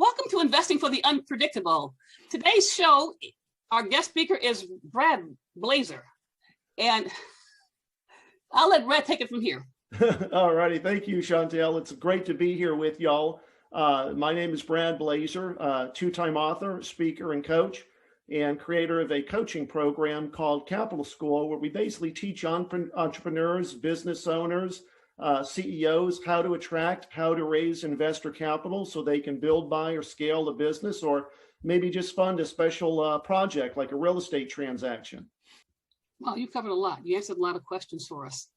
Welcome to Investing for the Unpredictable. Today's show, our guest speaker is Brad Blazar. And I'll let Brad take it from here. All righty. Thank you, Chantel. It's great to be here with y'all. My name is Brad Blazar, two-time author, speaker, and coach, and creator of a coaching program called Capital School, where we basically teach entrepreneurs, business owners, CEOs how to attract, how to raise investor capital so they can build, buy, or scale the business, or maybe just fund a special project like a real estate transaction. Well, you covered a lot. You answered a lot of questions for us.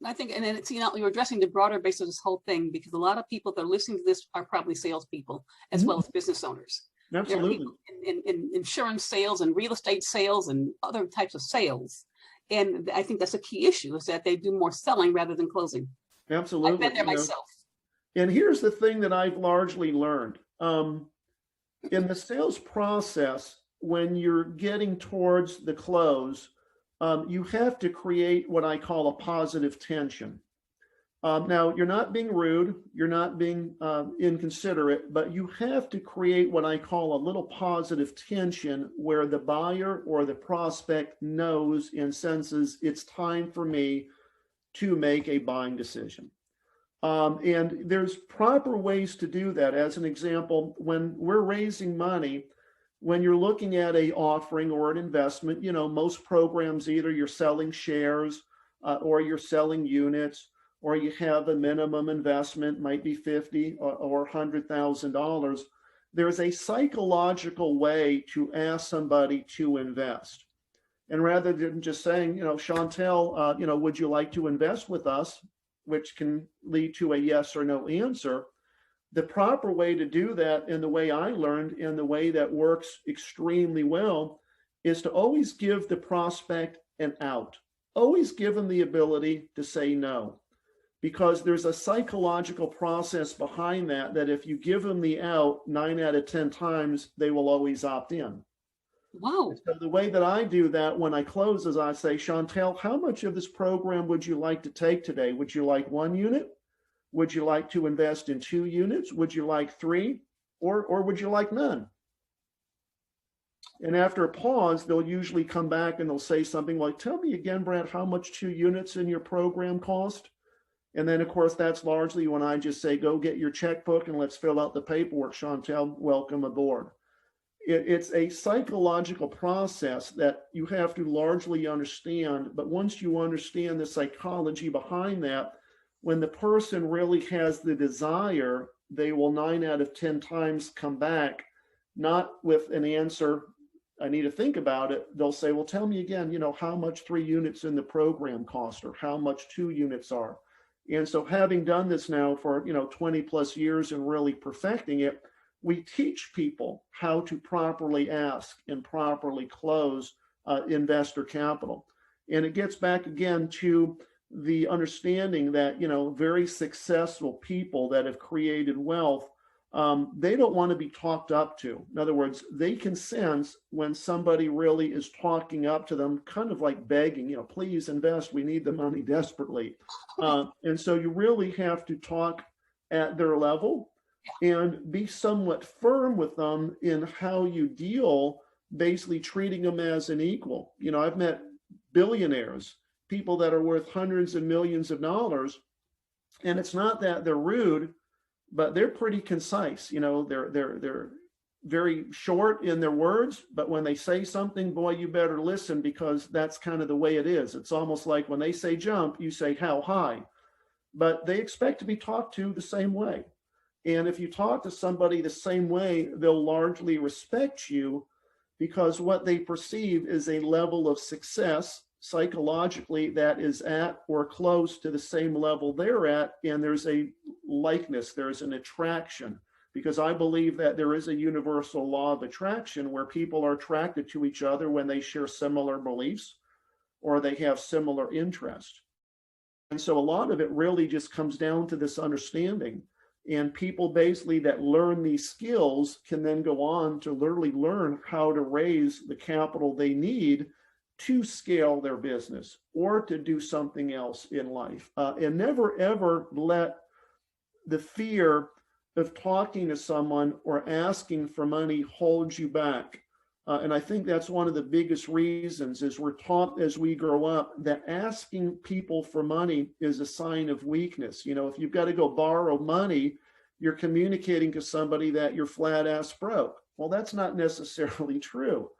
I think, and then it's, you're addressing the broader base of this whole thing, because a lot of people that are listening to this are probably salespeople as well as business owners. Absolutely. In insurance sales and real estate sales and other types of sales. And I think that's a key issue, is that they do more selling rather than closing. Absolutely. I've been there myself. And here's the thing that I've largely learned. In the sales process, when you're getting towards the close, you have to create what I call a positive tension. Now, you're not being rude, you're not being inconsiderate, but you have to create what I call a little positive tension where the buyer or the prospect knows and senses it's time for me to make a buying decision. And there's proper ways to do that. As an example, when we're raising money, when you're looking at an offering or an investment, most programs, either you're selling shares or you're selling units, or you have a minimum investment, might be $50,000 or $100,000. There's a psychological way to ask somebody to invest. And rather than just saying, Chantel, would you like to invest with us, which can lead to a yes or no answer, the proper way to do that, and the way I learned and the way that works extremely well, is to always give the prospect an out. Always give them the ability to say no. Because there's a psychological process behind that if you give them the out 9 out of 10 times, they will always opt in. Wow. So the way that I do that when I close is I say, Chantel, how much of this program would you like to take today? Would you like 1 unit? Would you like to invest in 2 units? Would you like 3? Or would you like none? And after a pause, they'll usually come back and they'll say something like, tell me again, Brad, how much 2 units in your program cost? And then, of course, that's largely when I just say, go get your checkbook and let's fill out the paperwork, Chantel, welcome aboard. It's a psychological process that you have to largely understand. But once you understand the psychology behind that, when the person really has the desire, they will 9 out of 10 times come back, not with an answer, I need to think about it. They'll say, well, tell me again, how much 3 units in the program cost, or how much 2 units are. And so having done this now for 20 plus years and really perfecting it, we teach people how to properly ask and properly close investor capital. And it gets back again to the understanding that very successful people that have created wealth, they don't want to be talked up to. In other words, they can sense when somebody really is talking up to them, kind of like begging, please invest, we need the money desperately. And so you really have to talk at their level and be somewhat firm with them in how you deal, basically treating them as an equal. I've met billionaires, people that are worth hundreds of millions of dollars, and it's not that they're rude, but they're pretty concise. They're very short in their words, but when they say something, boy, you better listen, because that's kind of the way it is. It's almost like when they say jump, you say how high, but they expect to be talked to the same way. And if you talk to somebody the same way, they'll largely respect you, because what they perceive is a level of success psychologically that is at or close to the same level they're at, and there's a likeness, there's an attraction, because I believe that there is a universal law of attraction where people are attracted to each other when they share similar beliefs or they have similar interests. And so a lot of it really just comes down to this understanding. And people basically that learn these skills can then go on to literally learn how to raise the capital they need to scale their business or to do something else in life. And never, ever let the fear of talking to someone or asking for money holds you back. And I think that's one of the biggest reasons is we're taught as we grow up that asking people for money is a sign of weakness. You know, if you've got to go borrow money, you're communicating to somebody that you're flat ass broke. Well, that's not necessarily true.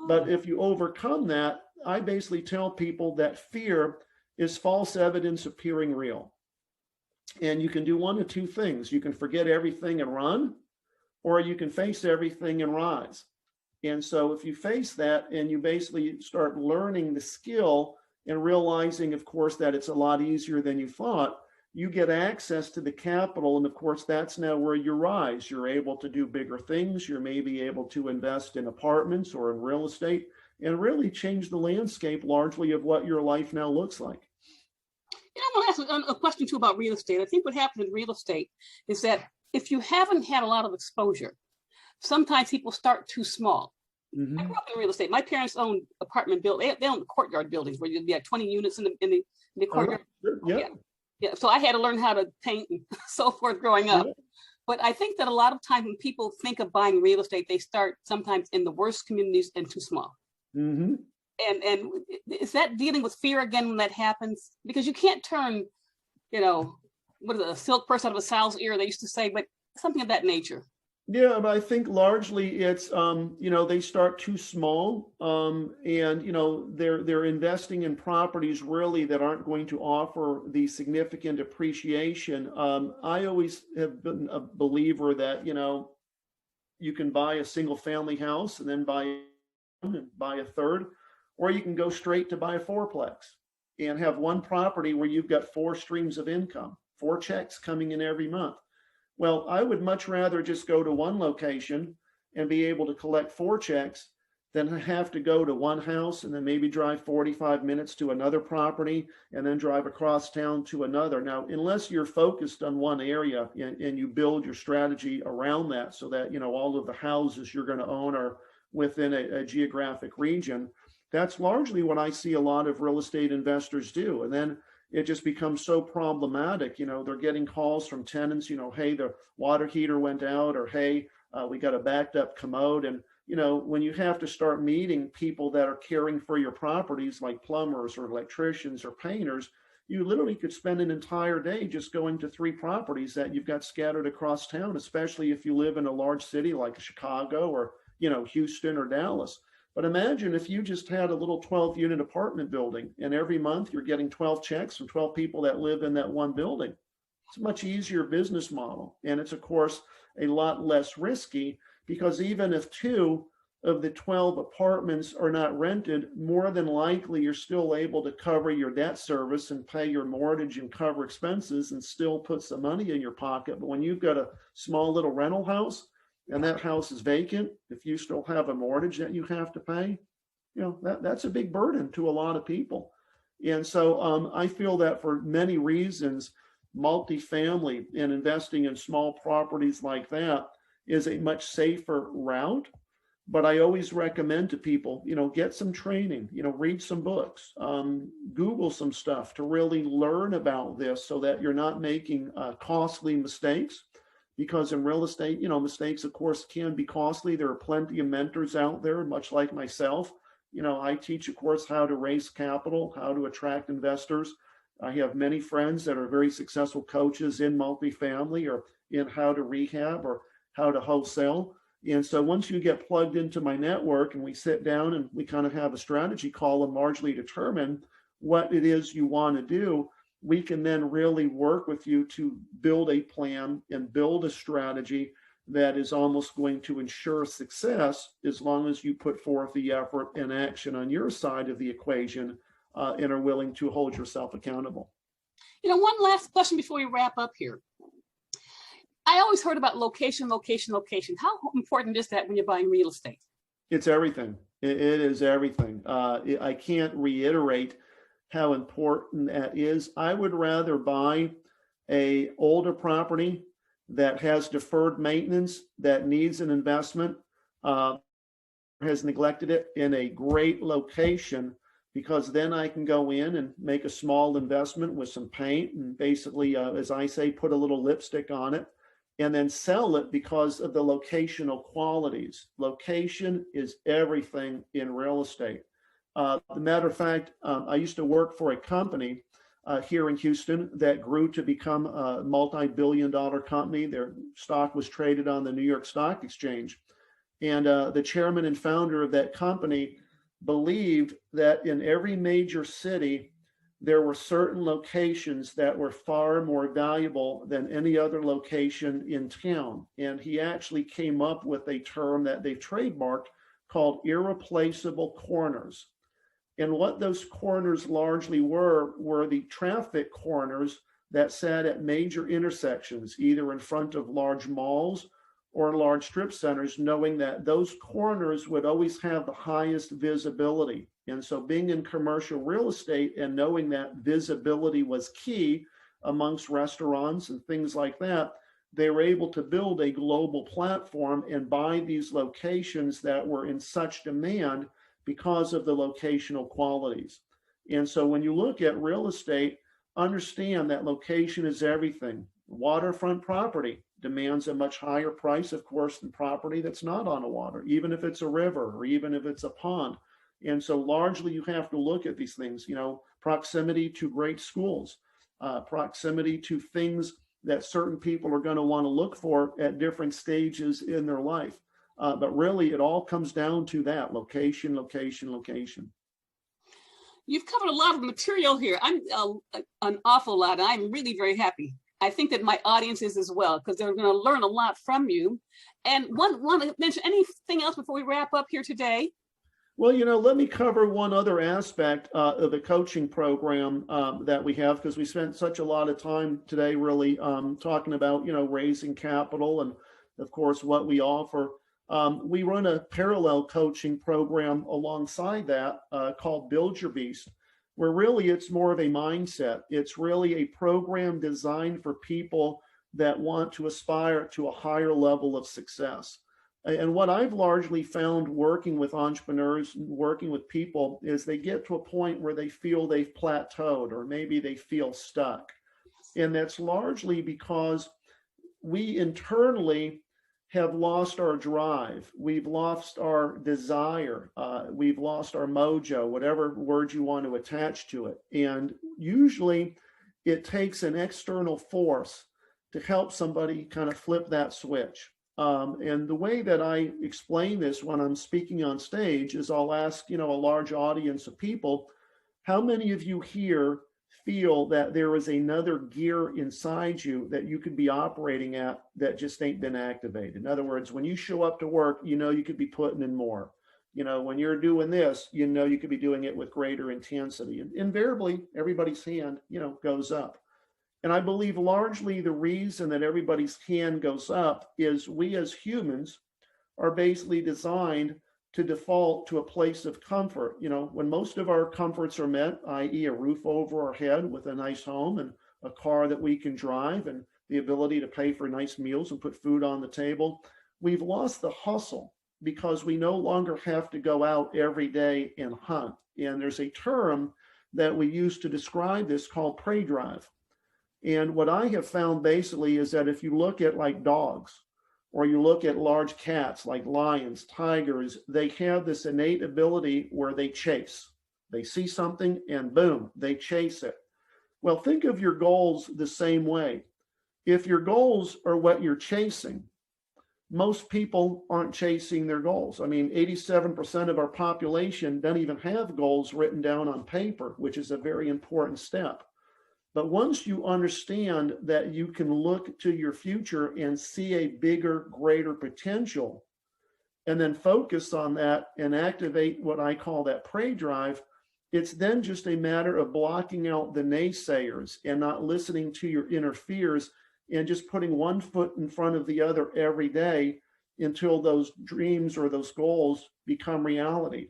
But if you overcome that, I basically tell people that fear is false evidence appearing real. And you can do one of two things. You can forget everything and run, or you can face everything and rise. And so if you face that and you basically start learning the skill and realizing, of course, that it's a lot easier than you thought, you get access to the capital. And of course, that's now where you rise. You're able to do bigger things. You're maybe able to invest in apartments or in real estate and really change the landscape largely of what your life now looks like. You know, I want to ask a question too about real estate. I think what happens in real estate is that if you haven't had a lot of exposure, sometimes people start too small. Mm-hmm. I grew up in real estate. My parents owned apartment buildings. They owned courtyard buildings where you'd be like 20 units in the courtyard. Sure. Yeah. Yeah. So I had to learn how to paint and so forth growing up. Yeah. But I think that a lot of times when people think of buying real estate, they start sometimes in the worst communities and too small. Mm-hmm. And is that dealing with fear again when that happens? Because you can't turn, you know, what is it, a silk purse out of a sow's ear, they used to say, but something of that nature. Yeah, but I think largely it's, you know, they start too small and, you know, they're investing in properties really that aren't going to offer the significant appreciation. I always have been a believer that, you know, you can buy a single family house and then buy a third, or you can go straight to buy a fourplex and have one property where you've got 4 streams of income, 4 checks coming in every month. Well, I would much rather just go to one location and be able to collect 4 checks than have to go to one house and then maybe drive 45 minutes to another property and then drive across town to another. Now, unless you're focused on one area and you build your strategy around that so that, you know, all of the houses you're going to own are within a geographic region, that's largely what I see a lot of real estate investors do. And then it just becomes so problematic. You know, they're getting calls from tenants, you know, hey, the water heater went out, or hey, we got a backed up commode. And, you know, when you have to start meeting people that are caring for your properties, like plumbers or electricians or painters, you literally could spend an entire day just going to 3 properties that you've got scattered across town, especially if you live in a large city like Chicago or, you know, Houston or Dallas. But imagine if you just had a little 12-unit apartment building and every month you're getting 12 checks from 12 people that live in that one building. It's a much easier business model. And it's, of course, a lot less risky because even if 2 of the 12 apartments are not rented, more than likely you're still able to cover your debt service and pay your mortgage and cover expenses and still put some money in your pocket. But when you've got a small little rental house, and that house is vacant, if you still have a mortgage that you have to pay, you know, that's a big burden to a lot of people. And so I feel that for many reasons, multifamily and investing in small properties like that is a much safer route. But I always recommend to people, you know, get some training, you know, read some books, Google some stuff to really learn about this so that you're not making costly mistakes. Because in real estate, you know, mistakes, of course, can be costly. There are plenty of mentors out there, much like myself. You know, I teach, of course, how to raise capital, how to attract investors. I have many friends that are very successful coaches in multifamily or in how to rehab or how to wholesale. And so once you get plugged into my network and we sit down and we kind of have a strategy call and largely determine what it is you want to do, we can then really work with you to build a plan and build a strategy that is almost going to ensure success as long as you put forth the effort and action on your side of the equation and are willing to hold yourself accountable. You know, one last question before we wrap up here. I always heard about location, location, location. How important is that when you're buying real estate? It's everything. It is everything. I can't reiterate how important that is. I would rather buy a older property that has deferred maintenance, that needs an investment, has neglected it in a great location, because then I can go in and make a small investment with some paint and basically, as I say, put a little lipstick on it and then sell it because of the locational qualities. Location is everything in real estate. As a matter of fact, I used to work for a company here in Houston that grew to become a multi-billion-dollar company. Their stock was traded on the New York Stock Exchange. And the chairman and founder of that company believed that in every major city, there were certain locations that were far more valuable than any other location in town. And he actually came up with a term that they've trademarked called irreplaceable corners. And what those corners largely were the traffic corners that sat at major intersections, either in front of large malls or large strip centers, knowing that those corners would always have the highest visibility. And so being in commercial real estate and knowing that visibility was key amongst restaurants and things like that, they were able to build a global platform and buy these locations that were in such demand because of the locational qualities. And so when you look at real estate, understand that location is everything. Waterfront property demands a much higher price, of course, than property that's not on a water, even if it's a river or even if it's a pond. And so largely you have to look at these things, proximity to great schools, proximity to things that certain people are going to want to look for at different stages in their life. But really, it all comes down to that location, location, location. You've covered a lot of material here. I'm an awful lot. I'm really very happy. I think that my audience is as well, because they're going to learn a lot from you. And want to mention anything else before we wrap up here today? Well, let me cover one other aspect of the coaching program that we have, because we spent such a lot of time today really talking about, raising capital and, of course, what we offer. We run a parallel coaching program alongside that called Build Your Beast, where really it's more of a mindset. It's really a program designed for people that want to aspire to a higher level of success. And what I've largely found working with entrepreneurs and working with people is they get to a point where they feel they've plateaued or maybe they feel stuck. And that's largely because we internally have lost our drive. We've lost our desire. We've lost our mojo, whatever word you want to attach to it. And usually it takes an external force to help somebody kind of flip that switch. And the way that I explain this when I'm speaking on stage is I'll ask, a large audience of people, how many of you here feel that there is another gear inside you that you could be operating at that just ain't been activated? In other words, when you show up to work, you could be putting in more. When you're doing this, you could be doing it with greater intensity. And invariably, everybody's hand, goes up. And I believe largely the reason that everybody's hand goes up is we as humans are basically designed to default to a place of comfort. When most of our comforts are met, i.e. a roof over our head with a nice home and a car that we can drive and the ability to pay for nice meals and put food on the table, we've lost the hustle because we no longer have to go out every day and hunt. And there's a term that we use to describe this called prey drive. And what I have found basically is that if you look at like dogs, or you look at large cats like lions, tigers, they have this innate ability where they chase. They see something and boom, they chase it. Well, think of your goals the same way. If your goals are what you're chasing, most people aren't chasing their goals. I mean, 87% of our population don't even have goals written down on paper, which is a very important step. But once you understand that you can look to your future and see a bigger, greater potential, and then focus on that and activate what I call that prey drive, it's then just a matter of blocking out the naysayers and not listening to your inner fears and just putting one foot in front of the other every day until those dreams or those goals become reality.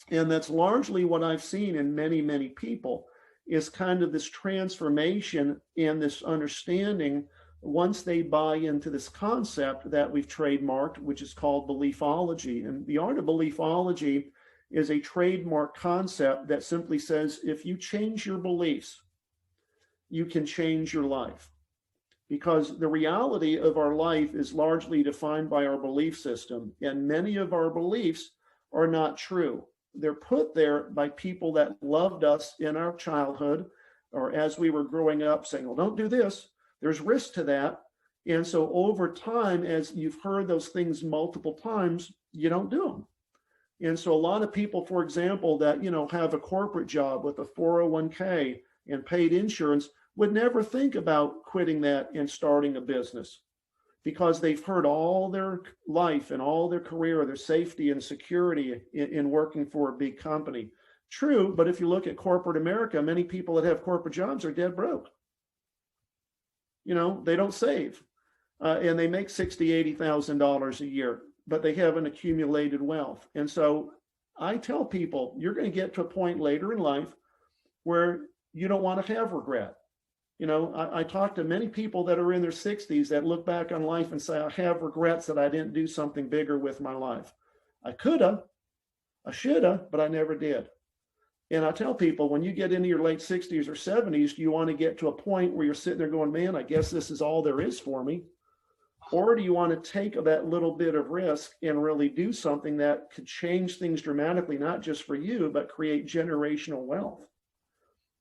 And that's largely what I've seen in many, many people, is kind of this transformation and this understanding once they buy into this concept that we've trademarked, which is called beliefology. And the art of beliefology is a trademark concept that simply says, if you change your beliefs, you can change your life. because the reality of our life is largely defined by our belief system, and many of our beliefs are not true. They're put there by people that loved us in our childhood or as we were growing up, saying, well, don't do this. There's risk to that. And so over time, as you've heard those things multiple times, you don't do them. And so a lot of people, for example, that, have a corporate job with a 401k and paid insurance would never think about quitting that and starting a business, because they've heard all their life and all their career, their safety and security in working for a big company. True, but if you look at corporate America, many people that have corporate jobs are dead broke. They don't save, and they make $60,000, $80,000 a year, but they haven't accumulated wealth. And so I tell people, you're going to get to a point later in life where you don't want to have regret. I talk to many people that are in their 60s that look back on life and say, I have regrets that I didn't do something bigger with my life. I coulda, I shoulda, but I never did. And I tell people, when you get into your late 60s or 70s, do you want to get to a point where you're sitting there going, man, I guess this is all there is for me? Or do you want to take that little bit of risk and really do something that could change things dramatically, not just for you, but create generational wealth?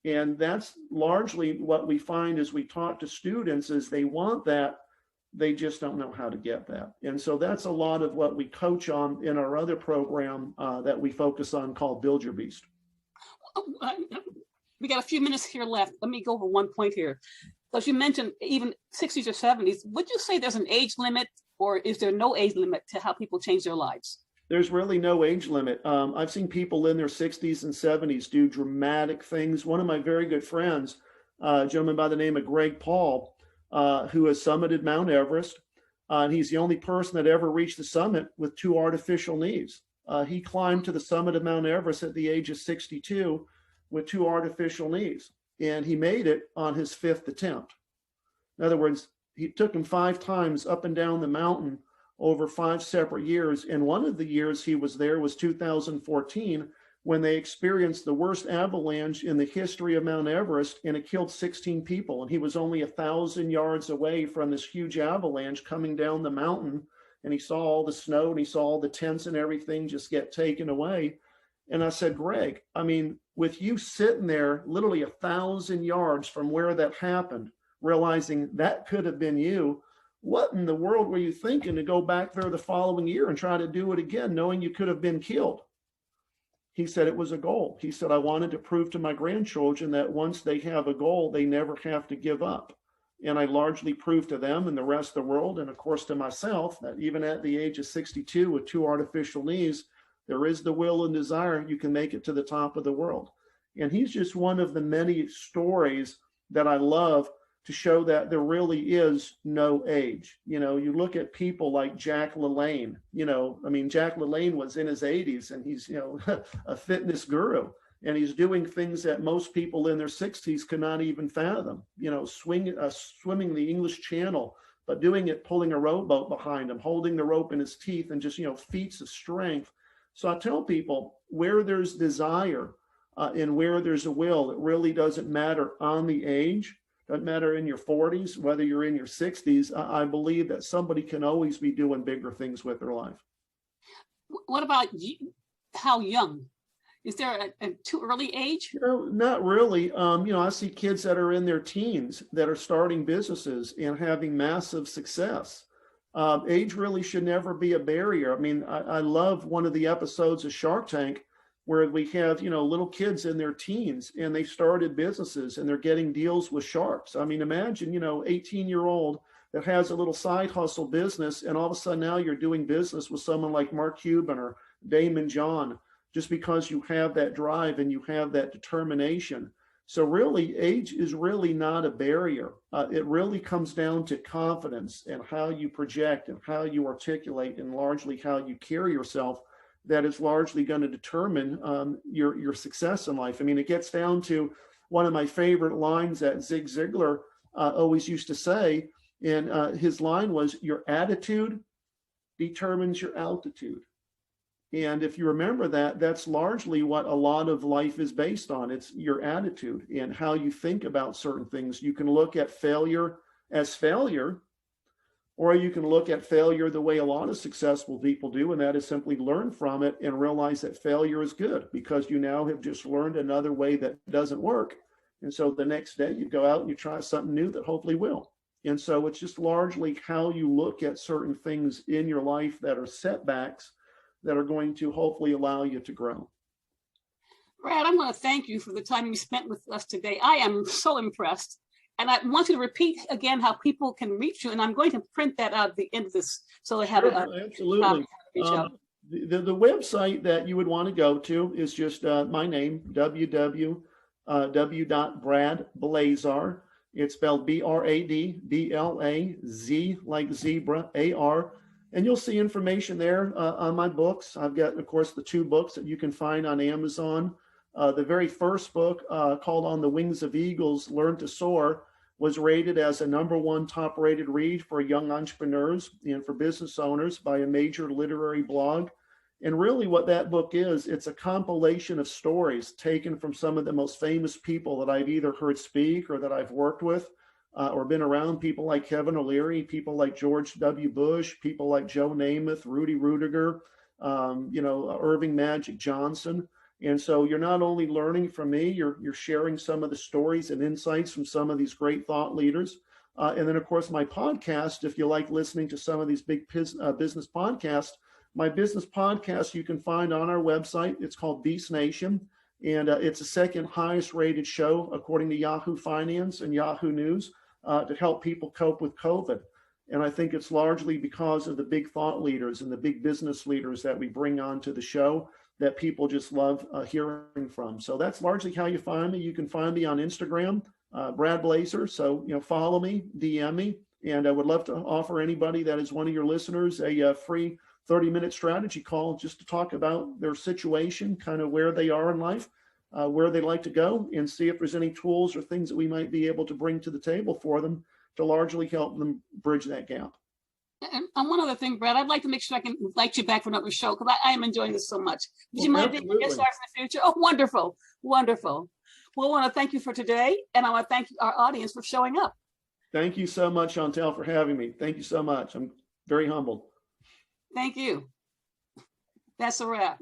And that's largely what we find as we talk to students, is they want that, they just don't know how to get that. And so that's a lot of what we coach on in our other program that we focus on, called Build Your Beast. We got a few minutes here left. Let me go over one point here. Because you mentioned even 60s or 70s, would you say there's an age limit, or is there no age limit to how people change their lives? There's really no age limit. I've seen people in their 60s and 70s do dramatic things. One of my very good friends, a gentleman by the name of Greg Paul, who has summited Mount Everest. And he's the only person that ever reached the summit with 2 artificial knees. He climbed to the summit of Mount Everest at the age of 62 with 2 artificial knees. And he made it on his 5th attempt. In other words, it took him 5 times up and down the mountain over 5 separate years. And one of the years he was there was 2014, when they experienced the worst avalanche in the history of Mount Everest, and it killed 16 people. And he was only 1,000 yards away from this huge avalanche coming down the mountain. And he saw all the snow, and he saw all the tents and everything just get taken away. And I said, Greg, I mean, with you sitting there literally 1,000 yards from where that happened, realizing that could have been you, what in the world were you thinking to go back there the following year and try to do it again, knowing you could have been killed? He said it was a goal. He said, I wanted to prove to my grandchildren that once they have a goal, they never have to give up. And I largely proved to them and the rest of the world, and of course to myself, that even at the age of 62 with 2 artificial knees, there is the will and desire, you can make it to the top of the world. And he's just one of the many stories that I love to show that there really is no age. You look at people like Jack LaLanne. Jack LaLanne was in his 80s, and he's, a fitness guru. And he's doing things that most people in their 60s cannot even fathom. Swimming the English Channel, but doing it pulling a rowboat behind him, holding the rope in his teeth, and just, feats of strength. So I tell people, where there's desire and where there's a will, it really doesn't matter on the age. Doesn't matter in your 40s, whether you're in your 60s. I believe that somebody can always be doing bigger things with their life. What about how young? Is there a too early age? Not really. I see kids that are in their teens that are starting businesses and having massive success. Age really should never be a barrier. I love one of the episodes of Shark Tank where we have, little kids in their teens, and they started businesses and they're getting deals with sharks. Imagine, 18-year-old that has a little side hustle business, and all of a sudden now you're doing business with someone like Mark Cuban or Damon John, just because you have that drive and you have that determination. So really, age is really not a barrier. It really comes down to confidence and how you project and how you articulate, and largely how you carry yourself. That is largely going to determine your success in life. It gets down to one of my favorite lines that Zig Ziglar always used to say, and his line was, your attitude determines your altitude. And if you remember that, that's largely what a lot of life is based on. It's your attitude and how you think about certain things. You can look at failure as failure, or you can look at failure the way a lot of successful people do, and that is simply learn from it and realize that failure is good because you now have just learned another way that doesn't work. And so the next day you go out and you try something new that hopefully will. And so it's just largely how you look at certain things in your life that are setbacks that are going to hopefully allow you to grow. Brad, I want to thank you for the time you spent with us today. I am so impressed. And I want you to repeat again how people can reach you. And I'm going to print that out at the end of this so they have absolutely. The website that you would want to go to is just my name, www.bradblazar. It's spelled BRADBLAZ like zebra, AR. And you'll see information there on my books. I've got, of course, the 2 books that you can find on Amazon. The very first book, called On the Wings of Eagles, Learn to Soar, was rated as a #1 top-rated read for young entrepreneurs and for business owners by a major literary blog. And really what that book is, it's a compilation of stories taken from some of the most famous people that I've either heard speak or that I've worked with or been around, people like Kevin O'Leary, people like George W. Bush, people like Joe Namath, Rudy Rudiger, Irving Magic Johnson. And so you're not only learning from me, you're sharing some of the stories and insights from some of these great thought leaders. And then, of course, my podcast, if you like listening to some of these big business podcasts, my business podcast you can find on our website. It's called Beast Nation. And it's the second highest rated show, according to Yahoo Finance and Yahoo News, to help people cope with COVID. And I think it's largely because of the big thought leaders and the big business leaders that we bring onto the show that people just love hearing from. So that's largely how you find me. You can find me on Instagram, Brad Blazar. So, follow me, DM me, and I would love to offer anybody that is one of your listeners a free 30-minute strategy call just to talk about their situation, kind of where they are in life, where they like to go, and see if there's any tools or things that we might be able to bring to the table for them to largely help them bridge that gap. And one other thing, Brad, I'd like to make sure I can invite you back for another show because I am enjoying this so much. Would you mind being a guest star in the future? Oh, wonderful, wonderful. Well, I want to thank you for today, and I want to thank our audience for showing up. Thank you so much, Chantel, for having me. Thank you so much. I'm very humbled. Thank you. That's a wrap.